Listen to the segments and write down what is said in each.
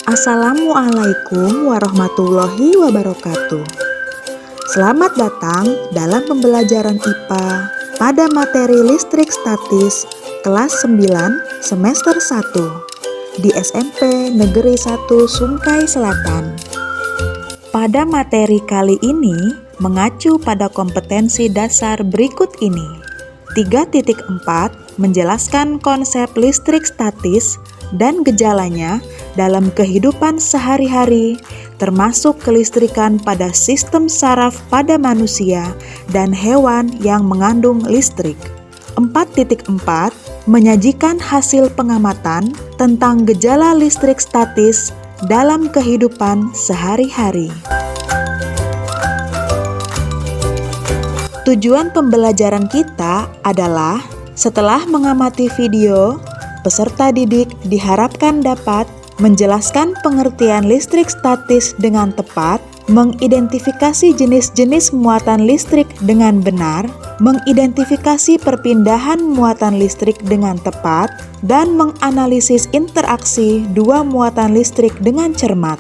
Assalamualaikum warahmatullahi wabarakatuh. Selamat datang dalam pembelajaran IPA pada materi listrik statis kelas 9 semester 1 di SMP Negeri 1 Sungkai Selatan. Pada materi kali ini mengacu pada kompetensi dasar berikut ini. 3.4 menjelaskan konsep listrik statis dan gejalanya dalam kehidupan sehari-hari, termasuk kelistrikan pada sistem saraf pada manusia dan hewan yang mengandung listrik. 4.4 menyajikan hasil pengamatan tentang gejala listrik statis dalam kehidupan sehari-hari. Tujuan pembelajaran kita adalah setelah mengamati video, peserta didik diharapkan dapat menjelaskan pengertian listrik statis dengan tepat, mengidentifikasi jenis-jenis muatan listrik dengan benar, mengidentifikasi perpindahan muatan listrik dengan tepat, dan menganalisis interaksi dua muatan listrik dengan cermat.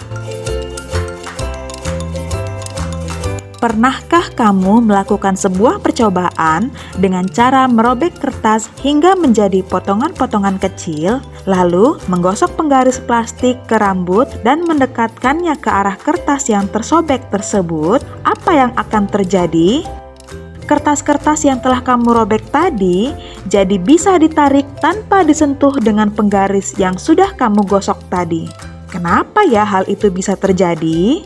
Pernahkah kamu melakukan sebuah percobaan dengan cara merobek kertas hingga menjadi potongan-potongan kecil, lalu menggosok penggaris plastik ke rambut dan mendekatkannya ke arah kertas yang tersobek tersebut? Apa yang akan terjadi? Kertas-kertas yang telah kamu robek tadi jadi bisa ditarik tanpa disentuh dengan penggaris yang sudah kamu gosok tadi. Kenapa ya hal itu bisa terjadi?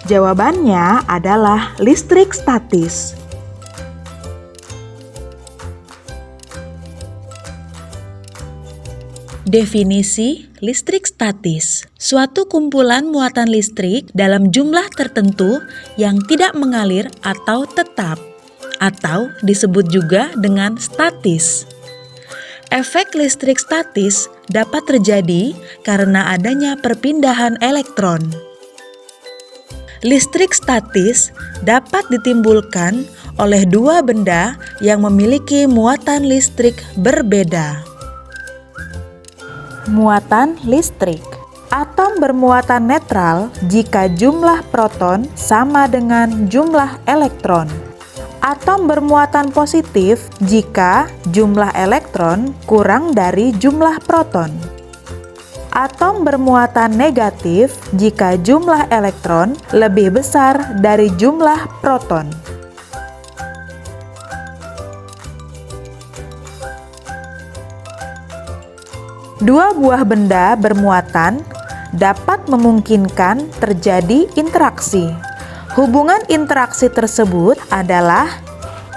Jawabannya adalah listrik statis. Definisi listrik statis: suatu kumpulan muatan listrik dalam jumlah tertentu yang tidak mengalir atau tetap, atau disebut juga dengan statis. Efek listrik statis dapat terjadi karena adanya perpindahan elektron. Listrik statis dapat ditimbulkan oleh dua benda yang memiliki muatan listrik berbeda. Muatan listrik: atom bermuatan netral jika jumlah proton sama dengan jumlah elektron. Atom bermuatan positif jika jumlah elektron kurang dari jumlah proton. Atom bermuatan negatif jika jumlah elektron lebih besar dari jumlah proton. Dua buah benda bermuatan dapat memungkinkan terjadi interaksi. Hubungan interaksi tersebut adalah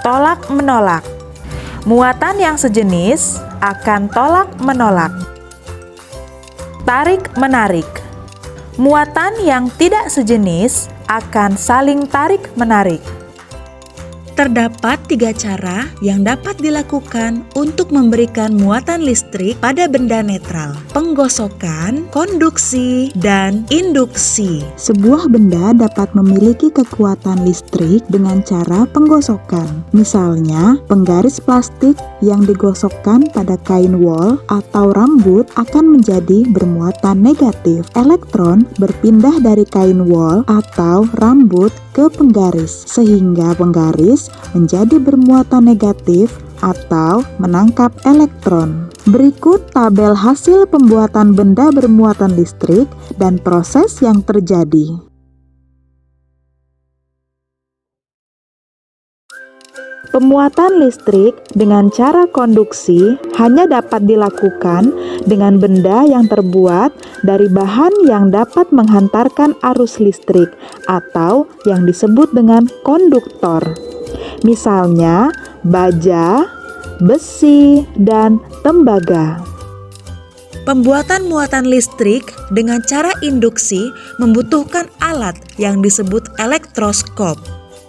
tolak-menolak. Muatan yang sejenis akan tolak-menolak. Tarik-menarik: muatan yang tidak sejenis akan saling tarik-menarik. Terdapat 3 cara yang dapat dilakukan untuk memberikan muatan listrik pada benda netral: penggosokan, konduksi, dan induksi. Sebuah benda dapat memiliki kekuatan listrik dengan cara penggosokan. Misalnya, penggaris plastik yang digosokkan pada kain wol atau rambut akan menjadi bermuatan negatif. Elektron berpindah dari kain wol atau rambut ke penggaris, sehingga penggaris menjadi bermuatan negatif atau menangkap elektron. Berikut tabel hasil pembuatan benda bermuatan listrik dan proses yang terjadi. Pemuatan listrik dengan cara konduksi hanya dapat dilakukan dengan benda yang terbuat dari bahan yang dapat menghantarkan arus listrik atau yang disebut dengan konduktor. Misalnya, baja, besi, dan tembaga. Pembuatan muatan listrik dengan cara induksi membutuhkan alat yang disebut elektroskop.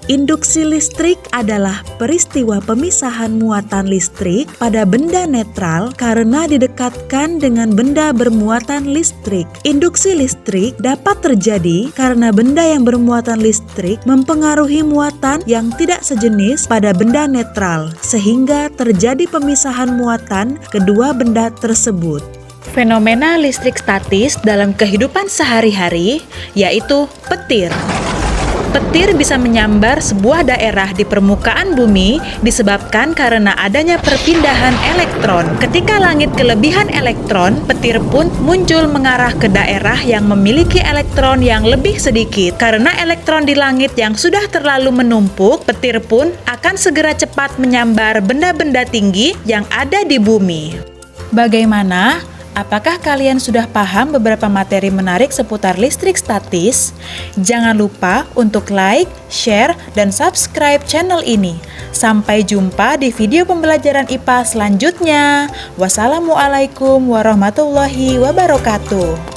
Induksi listrik adalah peristiwa pemisahan muatan listrik pada benda netral karena didekatkan dengan benda bermuatan listrik. Induksi listrik dapat terjadi karena benda yang bermuatan listrik mempengaruhi muatan yang tidak sejenis pada benda netral, sehingga terjadi pemisahan muatan kedua benda tersebut. Fenomena listrik statis dalam kehidupan sehari-hari yaitu petir. Petir bisa menyambar sebuah daerah di permukaan bumi disebabkan karena adanya perpindahan elektron. Ketika langit kelebihan elektron, petir pun muncul mengarah ke daerah yang memiliki elektron yang lebih sedikit. Karena elektron di langit yang sudah terlalu menumpuk, petir pun akan segera cepat menyambar benda-benda tinggi yang ada di bumi. Bagaimana? Apakah kalian sudah paham beberapa materi menarik seputar listrik statis? Jangan lupa untuk like, share, dan subscribe channel ini. Sampai jumpa di video pembelajaran IPA selanjutnya. Wassalamualaikum warahmatullahi wabarakatuh.